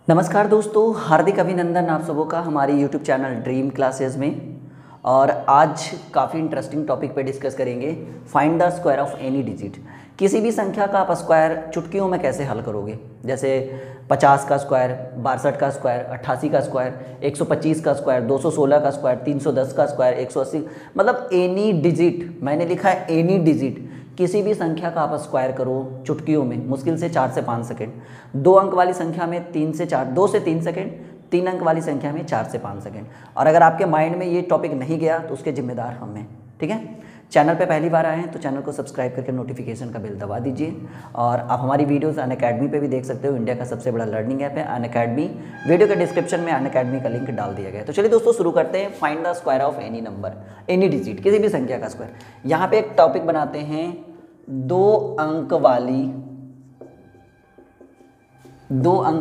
नमस्कार दोस्तों, हार्दिक अभिनंदन आप सबों का हमारे YouTube चैनल ड्रीम क्लासेस में। और आज काफ़ी इंटरेस्टिंग टॉपिक पे डिस्कस करेंगे find the square of any digit. किसी भी संख्या का आप स्क्वायर चुटकियों में कैसे हल करोगे, जैसे 50 का स्क्वायर, 62 का स्क्वायर, 88 का स्क्वायर, 125 का स्क्वायर, 216 का स्क्वायर, 310 का स्क्वायर, 180, मतलब एनी डिजिट, मैंने लिखा है एनी डिजिट, किसी भी संख्या का आप स्क्वायर करो चुटकियों में, मुश्किल से 4 से 5 सेकंड। 2 अंक वाली संख्या में 3 से 4, 2 से 3 सेकंड, 3 अंक वाली संख्या में 4 से 5 सेकंड। और अगर आपके माइंड में ये टॉपिक नहीं गया तो उसके जिम्मेदार हम हैं, ठीक है। चैनल पे पहली बार आए हैं तो चैनल को सब्सक्राइब करके नोटिफिकेशन का बेल दबा दीजिए। और आप हमारी वीडियोस अनअकैडमी पे भी देख सकते हो, इंडिया का सबसे बड़ा लर्निंग ऐप है अनअकैडमी। वीडियो के डिस्क्रिप्शन में अनअकैडमी का लिंक डाल दिया गया है। तो चलिए दोस्तों शुरू करते हैं। Find the square of any number, any digit, किसी भी संख्या का स्क्वायर। यहाँ पे एक टॉपिक बनाते हैं, 2 अंक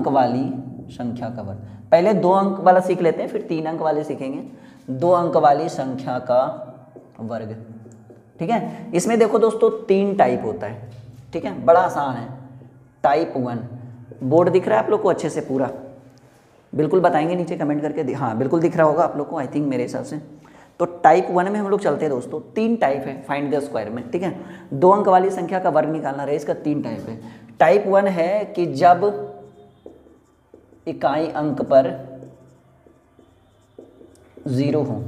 वाली संख्या का वर्ग। पहले 2 अंक वाला सीख लेते हैं, फिर 3 अंक वाले सीखेंगे। 2 अंक वाली संख्या का वर्ग, ठीक है। इसमें देखो दोस्तों 3 टाइप होता है, ठीक है, बड़ा आसान है। टाइप 1, बोर्ड दिख रहा है आप लोग को अच्छे से पूरा? बिल्कुल बताएंगे नीचे कमेंट करके। हाँ बिल्कुल दिख रहा होगा आप लोग को, आई थिंक मेरे हिसाब से। तो टाइप 1 में हम लोग चलते हैं दोस्तों। 3 टाइप है फाइंड द स्क्वायर में, ठीक है। 2 अंक वाली संख्या का वर्ग निकालना रहे, इसका 3 टाइप है। टाइप 1 है कि जब इकाई अंक पर 0 हो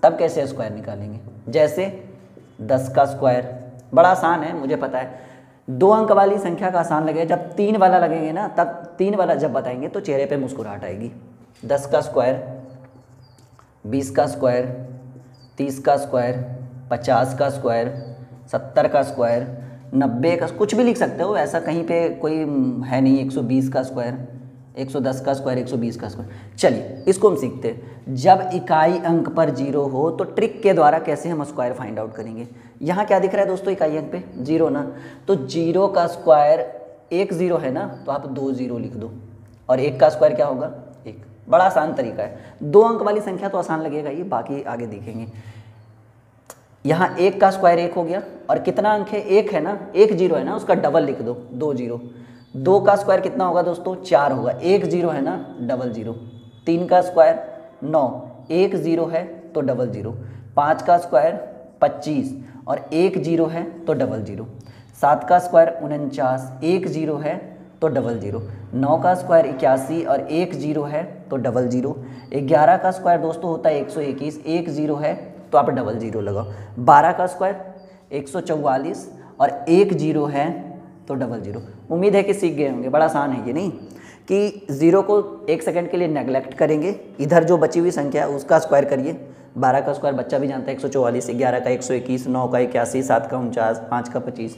तब कैसे स्क्वायर निकालेंगे। जैसे 10 का स्क्वायर, बड़ा आसान है, मुझे पता है। 2 अंक वाली संख्या का आसान लगेगा, जब 3 वाला लगेंगे ना, तब 3 वाला जब बताएंगे तो चेहरे पे मुस्कुराहट आएगी। 10 का स्क्वायर, 20 का स्क्वायर, 30 का स्क्वायर, 50 का स्क्वायर, 70 का स्क्वायर, 90 का, कुछ भी लिख सकते हो, ऐसा कहीं पे कोई है नहीं। 120 का स्क्वायर, 110 का स्क्वायर, 120 का स्क्वायर। चलिए इसको हम सीखते हैं। जब इकाई अंक पर 0 हो तो ट्रिक के द्वारा कैसे हम स्क्वायर फाइंड आउट करेंगे। यहाँ क्या दिख रहा है दोस्तों, इकाई अंक पे 0 ना, तो 0 का स्क्वायर, 1 0 है ना, तो आप 2 0 लिख दो। और 1 का स्क्वायर क्या होगा, 1। बड़ा आसान तरीका है। 2 अंक वाली संख्या तो आसान लगेगा ये, बाकी आगे देखेंगे। यहाँ 1 का स्क्वायर 1 हो गया, और कितना अंक है, 1 है ना, 1 0 है ना, उसका डबल लिख दो, 2 0। 2 का स्क्वायर कितना होगा दोस्तों, 4 होगा। 1 0 है ना, डबल 0। 3 का स्क्वायर 9, 1 0 है तो डबल 0। 5 का स्क्वायर 25 और 1 0 है तो डबल 0। 7 का स्क्वायर 49, 1 0 है तो डबल 0। 9 का स्क्वायर 81 और 1 0 है तो डबल 0। 11 का स्क्वायर दोस्तों होता है 121, 1 0 है तो आप डबल 0 लगाओ। 12 का स्क्वायर 144 और 1 0 है तो डबल 0। उम्मीद है कि सीख गए होंगे, बड़ा आसान है ये, नहीं कि 0 को 1 सेकंड के लिए नेगलेक्ट करेंगे, इधर जो बची हुई संख्या है उसका स्क्वायर करिए। 12 का स्क्वायर बच्चा भी जानता है 144, 11 का 121, 9 का 81, 7 का 49, 5 का 25,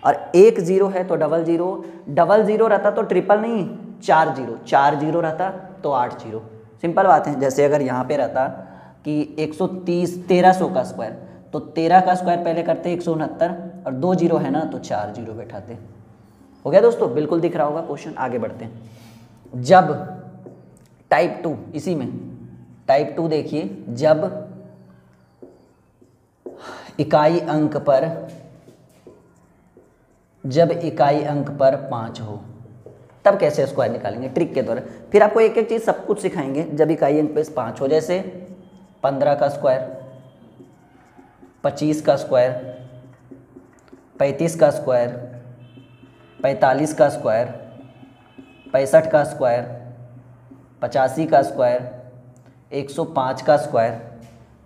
और 1 0 है तो डबल 0। डबल 0 रहता तो ट्रिपल नहीं, 4 0, 4 0 रहता तो 8 0। सिंपल बात है। जैसे अगर यहाँ पे रहता कि 130, 1300 का स्क्वायर, तो 13 का स्क्वायर पहले करते 169, और 2 0 है ना तो 4 0 बैठाते। हो गया दोस्तों, बिल्कुल दिख रहा होगा क्वेश्चन। आगे बढ़ते हैं। जब टाइप 2, इसी में टाइप 2 देखिए, जब इकाई अंक पर 5 हो तब कैसे स्क्वायर निकालेंगे, ट्रिक के द्वारा। फिर आपको एक एक चीज़ सब कुछ सिखाएंगे। जब इकाई अंक पे 5 हो, जैसे 15 का स्क्वायर, 25 का स्क्वायर, 35 का स्क्वायर, 45 का स्क्वायर, 65 का स्क्वायर, 85 का स्क्वायर, 105 का स्क्वायर,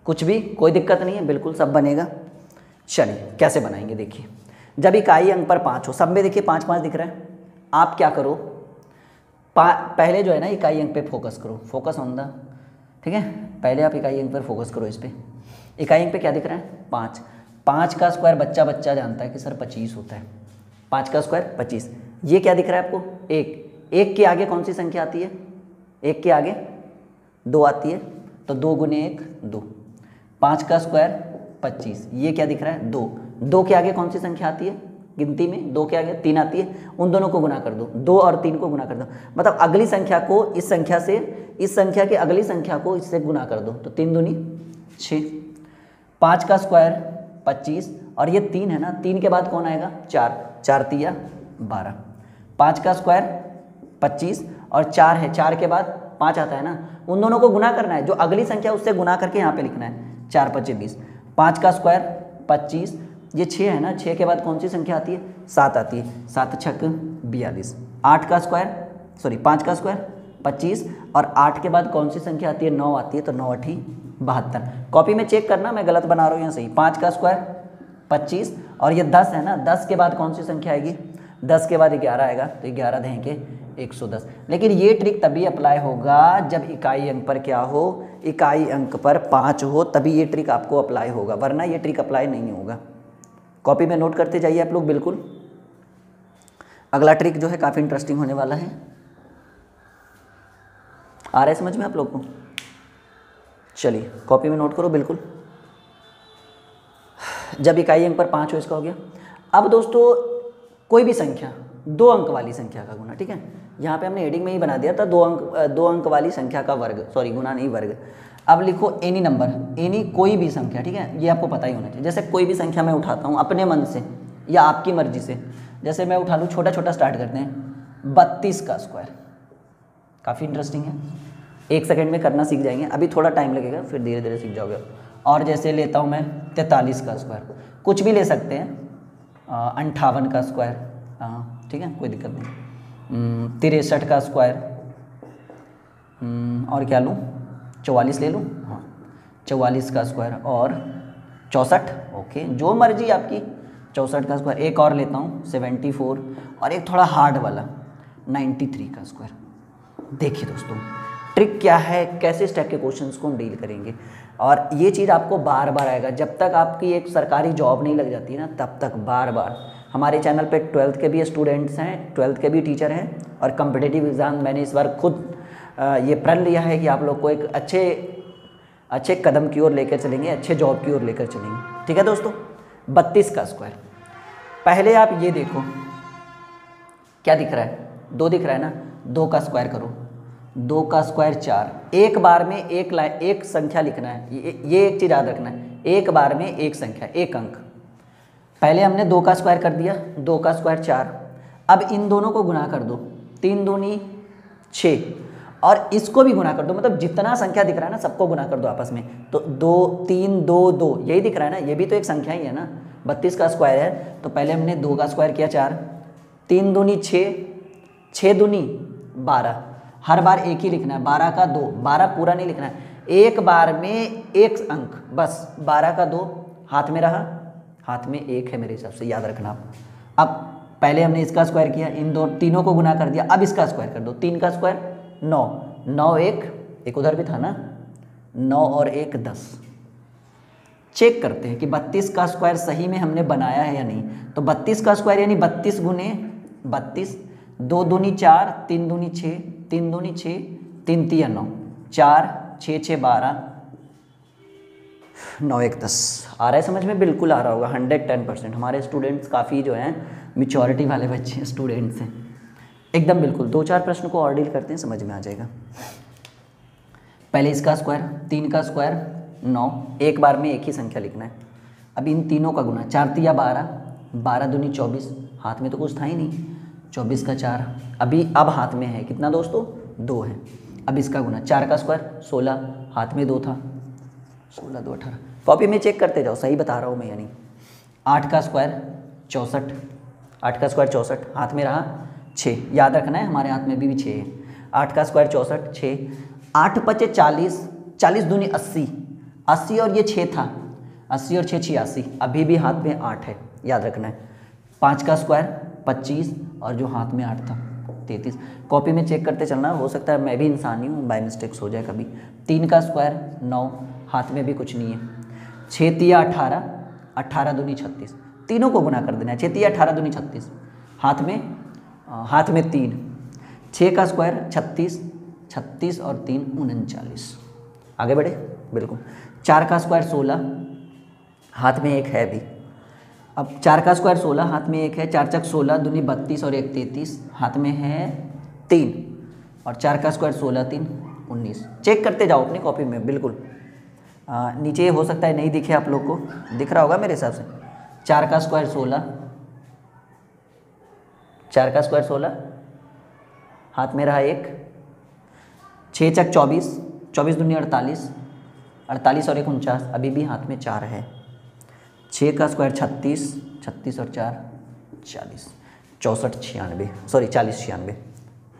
कुछ भी, कोई दिक्कत नहीं है, बिल्कुल सब बनेगा। चलिए कैसे बनाएंगे देखिए। जब इकाई अंक पर 5 हो, सब में देखिए 5 5 दिख रहा है। आप क्या करो, पहले जो है ना इकाई अंक पे फोकस करो, फोकस ऑन द, ठीक है। पहले आप इकाई अंक पर फोकस करो, इस पर। इकाई अंक पे क्या दिख रहा है, 5। 5 का स्क्वायर बच्चा जानता है कि सर 25 होता है। 5 का स्क्वायर 25। ये क्या दिख रहा है आपको, 1। 1 के आगे कौन सी संख्या आती है, 1 के आगे 2 आती है, तो 2 गुने 1 2। 5 का स्क्वायर 25, ये क्या दिख रहा है, 2। 2 के आगे कौन सी संख्या आती है गिनती में, 2 के आगे 3 आती है, उन दोनों को गुना कर दो, 2 और 3 को गुना कर दो, मतलब अगली संख्या को इस संख्या से, इस संख्या की अगली संख्या को इससे गुना कर दो, तो 3 दूनी 6। 5 का स्क्वायर 25 और ये 3 है ना, 3 के बाद कौन आएगा, 4, 4 तिया 12। 5 का स्क्वायर 25 और 4 है, 4 के बाद 5 आता है ना, उन दोनों को गुना करना है, जो अगली संख्या उससे गुना करके यहाँ पे लिखना है। 4 5 20, 5 का स्क्वायर 25, ये 6 है ना, 6 के बाद कौन सी संख्या आती है, 7 आती है, 7 छक 42, 8 का स्क्वायर 5 का स्क्वायर 25 और 8 के बाद कौन सी संख्या आती है, 9 आती है, तो 9 8 72। कॉपी में चेक करना मैं गलत बना रहा हूँ यहाँ सही। 5 का स्क्वायर 25 और ये 10 है ना, 10 के बाद कौन सी संख्या आएगी, 10 के बाद 11 आएगा, तो 11 देंगे 110। लेकिन ये ट्रिक तभी अप्लाई होगा जब इकाई अंक पर क्या हो, इकाई अंक पर 5 हो, तभी ये ट्रिक आपको अप्लाई होगा, वरना ये ट्रिक अप्लाई नहीं होगा। कॉपी में नोट करते जाइए आप लोग बिल्कुल। अगला ट्रिक जो है काफ़ी इंटरेस्टिंग होने वाला है। आ रहा है समझ में आप लोग को? चलिए कॉपी में नोट करो बिल्कुल। जब इकाई अंक पर 5 हो, इसका हो गया। अब दोस्तों कोई भी संख्या 2 अंक वाली संख्या का गुना, ठीक है, यहाँ पे हमने हेडिंग में ही बना दिया था 2 अंक वाली संख्या का वर्ग, सॉरी गुना नहीं वर्ग। अब लिखो एनी नंबर, एनी कोई भी संख्या, ठीक है, ये आपको पता ही होना चाहिए। जैसे कोई भी संख्या मैं उठाता हूँ अपने मन से या आपकी मर्जी से, जैसे मैं उठा लूँ, छोटा छोटा स्टार्ट करते हैं, 32 का स्क्वायर। काफ़ी इंटरेस्टिंग है, 1 सेकंड में करना सीख जाएंगे, अभी थोड़ा टाइम लगेगा, फिर धीरे धीरे सीख जाओगे। और जैसे लेता हूँ मैं 43 का स्क्वायर, कुछ भी ले सकते हैं, 58 का स्क्वायर, ठीक है, कोई दिक्कत नहीं, 63 का स्क्वायर, और क्या लूँ, 44 ले लूँ, हाँ 44 का स्क्वायर और 64, ओके, जो मर्जी आपकी, 64 का स्क्वायर। एक और लेता हूँ 74 और एक थोड़ा हार्ड वाला 93 का स्क्वायर। देखिए दोस्तों ट्रिक क्या है, कैसे इस टाइप के क्वेश्चंस को हम डील करेंगे, और ये चीज़ आपको बार बार आएगा जब तक आपकी एक सरकारी जॉब नहीं लग जाती ना, तब तक बार बार। हमारे चैनल पे 12th के भी स्टूडेंट्स हैं, 12th के भी टीचर हैं, और कम्पिटिटिव एग्ज़ाम मैंने इस बार खुद ये प्रण लिया है कि आप लोग को एक अच्छे कदम की ओर लेकर चलेंगे, अच्छे जॉब की ओर लेकर चलेंगे, ठीक है दोस्तों। 32 का स्क्वायर, पहले आप ये देखो क्या दिख रहा है, 2 दिख रहा है ना, 2 का स्क्वायर करो, 2 का स्क्वायर 4। एक बार में एक संख्या लिखना है, ये एक चीज़ याद रखना है, एक बार में एक संख्या, एक अंक। पहले हमने 2 का स्क्वायर कर दिया, 2 का स्क्वायर 4। अब इन दोनों को गुना कर दो, 3 दूनी 6, और इसको भी गुना कर दो, मतलब जितना संख्या दिख रहा है ना सबको गुना कर दो आपस में, तो 2 3 2 2 यही दिख रहा है ना, ये भी तो एक संख्या ही है ना। 32 का स्क्वायर है, तो पहले हमने 2 का स्क्वायर किया 4, 3 दूनी 6, 6 दूनी 12, हर बार एक ही लिखना है, 12 का 2, 12 पूरा नहीं लिखना है, एक बार में एक अंक बस, 12 का 2 हाथ में रहा, हाथ में 1 है मेरे हिसाब से, याद रखना आप। अब पहले हमने इसका स्क्वायर किया, इन तीनों को गुना कर दिया, अब इसका स्क्वायर कर दो, 3 का स्क्वायर 9, 9 एक उधर भी था ना, 9 और 1 10। चेक करते हैं कि 32 का स्क्वायर सही में हमने बनाया है या नहीं। तो 32 का स्क्वायर यानी 32 गुने 32, 2 दूनी 4, 3 दूनी 6, 3 दूनी 6, 3 तिया 9, 4 6 6 12, 9 1 10। आ रहा है समझ में? बिल्कुल आ रहा होगा, 110%। हमारे स्टूडेंट्स काफ़ी जो हैं मैच्योरिटी वाले बच्चे स्टूडेंट्स हैं एकदम, बिल्कुल। 2-4 प्रश्न को और डील करते हैं, समझ में आ जाएगा। पहले इसका स्क्वायर, 3 का स्क्वायर 9, एक बार में एक ही संख्या लिखना है। अब इन तीनों का गुना, 4 तिया 12, 12 दूनी 24, हाथ में तो कुछ था ही नहीं, 24 का 4, अब हाथ में है कितना दोस्तों, 2 है। अब इसका गुना, 4 का स्क्वायर 16, हाथ में 2 था, 16 2 18। कॉपी में चेक करते जाओ, सही बता रहा हूँ मैं यानी। 8 का स्क्वायर 64, 8 का स्क्वायर 64, हाथ में रहा 6, याद रखना है हमारे हाथ में भी 6 है। 8 का स्क्वायर 64, 6, 8 5 40, 40 दूनी 80, 80 और ये 6 था, 80 और 6 86, अभी भी हाथ में 8 है, याद रखना है। 5 का स्क्वायर 25 और जो हाथ में 8 था 33। कॉपी में चेक करते चलना, हो सकता है मैं भी इंसान ही हूँ, बाय मिस्टेक्स हो जाए कभी। 3 का स्क्वायर 9, हाथ में भी कुछ नहीं है। 6 तिया 18, 18 दूनी 36, तीनों को गुना कर देना है। 6 तिया 18 दूनी 36, हाथ में 3। 6 का स्क्वायर 36, 36 और 3 39। आगे बढ़े, बिल्कुल। 4 का स्क्वायर 16, हाथ में 1 है भी। अब 4 का स्क्वायर 16, हाथ में 1 है, 4 चक 16 दूनी 32 और 1 33, हाथ में है 3, और 4 का स्क्वायर 16 3 19। चेक करते जाओ अपनी कॉपी में, बिल्कुल। नीचे हो सकता है नहीं दिखे आप लोग को, दिख रहा होगा मेरे हिसाब से। 4 का स्क्वायर 16, 4 का स्क्वायर 16, हाथ में रहा 1, 6 चक 24, 24 दूनी 48, 48 और 1 49, अभी भी हाथ में 4 है। 6 का स्क्वायर 36, 36 और 4 40, 64 96, सॉरी 40 96,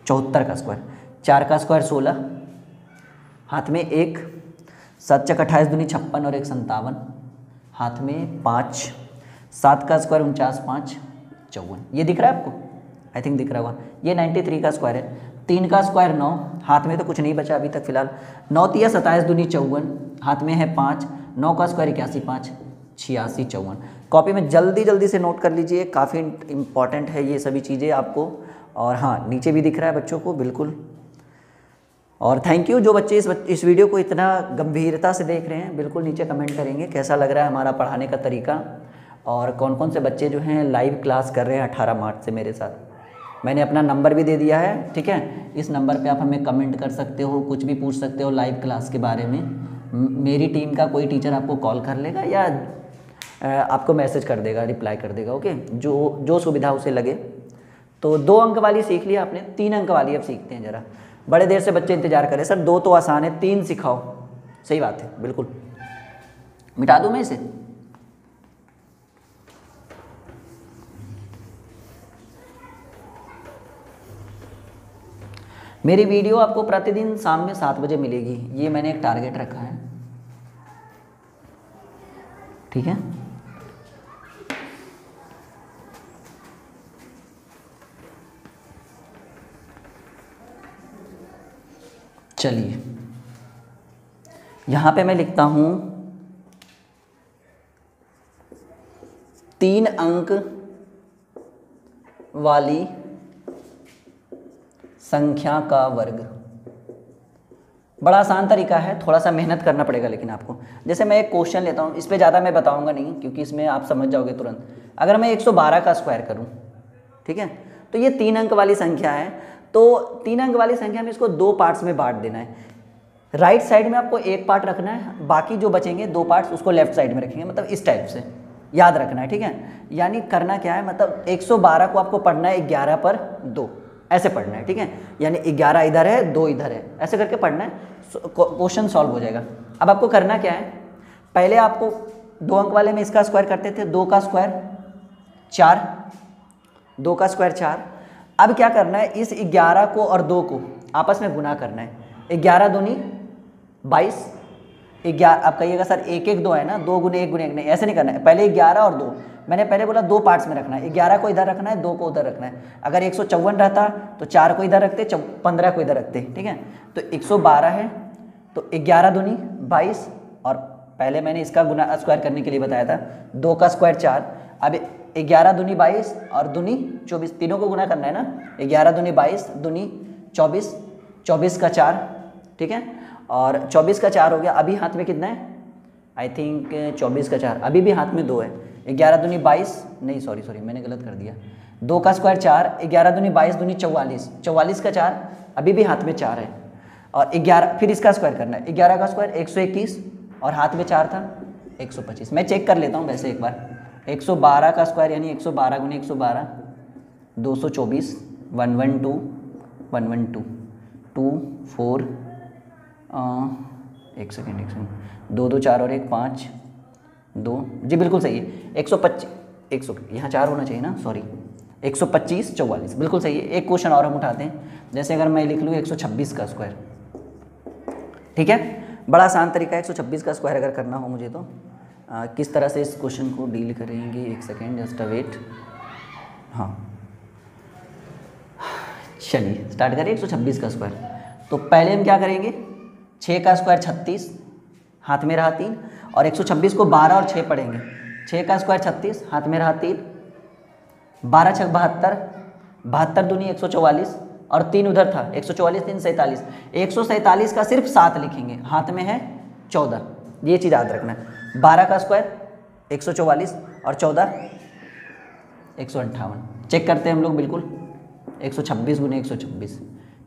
74 का स्क्वायर। 4 का स्क्वायर 16, हाथ में 1, 7 चक 28 दूनी 56 और 1 57, हाथ में 5, 7 का स्क्वायर 49, 5 54। ये दिख रहा है आपको? आई थिंक दिख रहा होगा। ये 93 का स्क्वायर है। 3 का स्क्वायर 9, हाथ में तो कुछ नहीं बचा अभी तक फिलहाल। 9 तिया 27 दूनी 54, हाथ में है 5, 9 का स्क्वायर 81, 5 86 54। कॉपी में जल्दी जल्दी से नोट कर लीजिए, काफ़ी इंपॉर्टेंट है ये सभी चीज़ें आपको। और हाँ, नीचे भी दिख रहा है बच्चों को बिल्कुल। और थैंक यू जो बच्चे इस वीडियो को इतना गंभीरता से देख रहे हैं, बिल्कुल नीचे कमेंट करेंगे कैसा लग रहा है हमारा पढ़ाने का तरीका, और कौन कौन से बच्चे जो हैं लाइव क्लास कर रहे हैं 18 मार्च से मेरे साथ। मैंने अपना नंबर भी दे दिया है, ठीक है। इस नंबर पे आप हमें कमेंट कर सकते हो, कुछ भी पूछ सकते हो लाइव क्लास के बारे में। मेरी टीम का कोई टीचर आपको कॉल कर लेगा या आपको मैसेज कर देगा, रिप्लाई कर देगा, ओके, जो सुविधा उसे लगे। तो 2 अंक वाली सीख लिया आपने, 3 अंक वाली अब सीखते हैं ज़रा। बड़े देर से बच्चे इंतजार करें, सर 2 तो आसान है, 3 सिखाओ। सही बात है, बिल्कुल। मिटा दूँ मैं इसे? मेरी वीडियो आपको प्रतिदिन शाम में 7 बजे मिलेगी, ये मैंने एक टारगेट रखा है, ठीक है। चलिए, यहाँ पे मैं लिखता हूँ 3 अंक वाली संख्या का वर्ग। बड़ा आसान तरीका है, थोड़ा सा मेहनत करना पड़ेगा लेकिन आपको। जैसे मैं एक क्वेश्चन लेता हूँ, इस पे ज़्यादा मैं बताऊँगा नहीं क्योंकि इसमें आप समझ जाओगे तुरंत। अगर मैं 112 का स्क्वायर करूँ, ठीक है, तो ये 3 अंक वाली संख्या है। तो 3 अंक वाली संख्या में इसको 2 पार्ट्स में बांट देना है। राइट साइड में आपको 1 पार्ट रखना है, बाकी जो बचेंगे 2 पार्ट्स उसको लेफ्ट साइड में रखेंगे, मतलब इस टाइप से याद रखना है, ठीक है। यानी करना क्या है, मतलब 112 को आपको पढ़ना है 11 पर 2, ऐसे पढ़ना है, ठीक है। यानी 11 इधर है, 2 इधर है, ऐसे करके पढ़ना है, क्वेश्चन सॉल्व हो जाएगा। अब आपको करना क्या है, पहले आपको 2 अंक वाले में इसका स्क्वायर करते थे, 2 का स्क्वायर 4, 2 का स्क्वायर 4। अब क्या करना है, इस 11 को और 2 को आपस में गुना करना है। 11 दूनी 22, 11। आप कहिएगा सर 1 1 2 है ना, 2 गुने 1 गुने 1 नहीं, ऐसे नहीं करना है। पहले 11 और 2, मैंने पहले बोला 2 पार्ट्स में रखना है। 11 को इधर रखना है, 2 को उधर रखना है। अगर 154 रहता तो 4 को इधर रखते, 15 को इधर रखते, ठीक है। तो 112 है, तो 11 दूनी 22, और पहले मैंने इसका गुना स्क्वायर करने के लिए बताया था, 2 का स्क्वायर 4। अब 11 दूनी 22 और दूनी 24, तीनों को गुना करना है ना। 11 दूनी 22 दूनी 24, 24 का 4, ठीक है, और 24 का 4 हो गया। अभी हाथ में कितना है, आई थिंक 24 का 4, अभी भी हाथ में 2 है। 11 दूनी 22, नहीं सॉरी मैंने गलत कर दिया। 2 का स्क्वायर 4, 11 दूनी 22 दूनी 44, 44 का 4, अभी भी हाथ में 4 है। और 11 फिर इसका स्क्वायर करना है, 11 का स्क्वायर 121, और हाथ में 4 था 125। मैं चेक कर लेता हूँ वैसे एक बार। 112 का स्क्वायर यानी 112 गुने 112, 224, 112, 112, 2 4, एक सेकेंड, 2 2 4 और 1 5 2, जी बिल्कुल सही है। 125, 100 यहाँ 4 होना चाहिए ना, सॉरी, 125 44, बिल्कुल सही है। एक क्वेश्चन और हम उठाते हैं, जैसे अगर मैं लिख लूँ 126 का स्क्वायर, ठीक है। बड़ा आसान तरीका है 126 का स्क्वायर अगर करना हो मुझे तो। किस तरह से इस क्वेश्चन को डील करेंगे, एक सेकेंड, जस्ट अ वेट। हाँ चलिए स्टार्ट करें 126 का स्क्वायर। तो पहले हम क्या करेंगे, 6 का स्क्वायर 36, हाथ में रहा 3, और 126 को 12 और 6 पढ़ेंगे। 6 का स्क्वायर 36, हाथ में रहा 3, 12 6 72, 72 दूनी 144, और 3 उधर था, 144 3 47, 147 का सिर्फ 7 लिखेंगे, हाथ में है 14, ये चीज़ याद रखना है। 12 का स्क्वायर 144 और 14 158। चेक करते हैं हम लोग, बिल्कुल 126 गुने 126।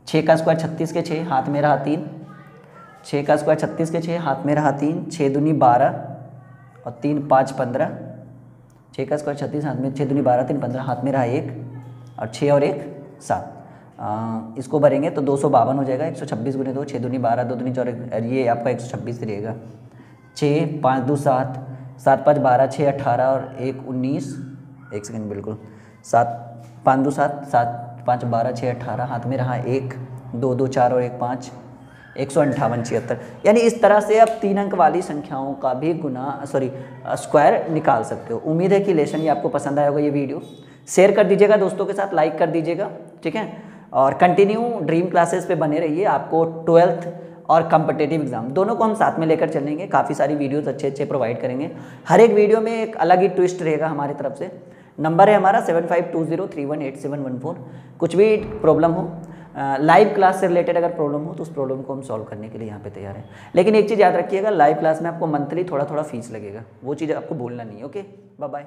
6 का स्क्वायर 36 के 6, हाथ में रहा 3, 6 का स्क्वायर 36 के 6, हाथ में रहा 3, 6 दूनी 12 और 3 5 15। 6 का स्क्वायर 36, हाथ में 6 दूनी 12 3 15, हाथ में रहा 1, और 6 और 1 7, इसको भरेंगे तो 252 हो जाएगा। 126 गुने 2, 6 दूनी 12, 2 दूनी 4, ये आपका 126 रहेगा। 6 5 2 7, 7 5 12, 6 18 और 1 19, एक सेकंड बिल्कुल, 7 5 2 7, 7 5 12, 6 18, हाथ में रहा 1 2 2 4 और 1 5, 158 76। यानी इस तरह से आप 3 अंक वाली संख्याओं का भी स्क्वायर निकाल सकते हो। उम्मीद है कि लेसन ये आपको पसंद आया होगा। ये वीडियो शेयर कर दीजिएगा दोस्तों के साथ, लाइक कर दीजिएगा, ठीक है। और कंटिन्यू ड्रीम क्लासेस पे बने रहिए। आपको 12th और कॉम्पिटिटिव एग्जाम दोनों को हम साथ में लेकर चलेंगे। काफ़ी सारी वीडियोस अच्छे प्रोवाइड करेंगे। हर एक वीडियो में एक अलग ही ट्विस्ट रहेगा हमारी तरफ से। नंबर है हमारा 7520318714। कुछ भी प्रॉब्लम हो, लाइव क्लास से रिलेटेड अगर प्रॉब्लम हो तो उस प्रॉब्लम को हम सॉल्व करने के लिए यहाँ पे तैयार हैं। लेकिन एक चीज़ याद रखिएगा, लाइव क्लास में आपको मंथली थोड़ा फीस लगेगा, वो चीज़ आपको भूलना नहीं है। Okay, bye bye.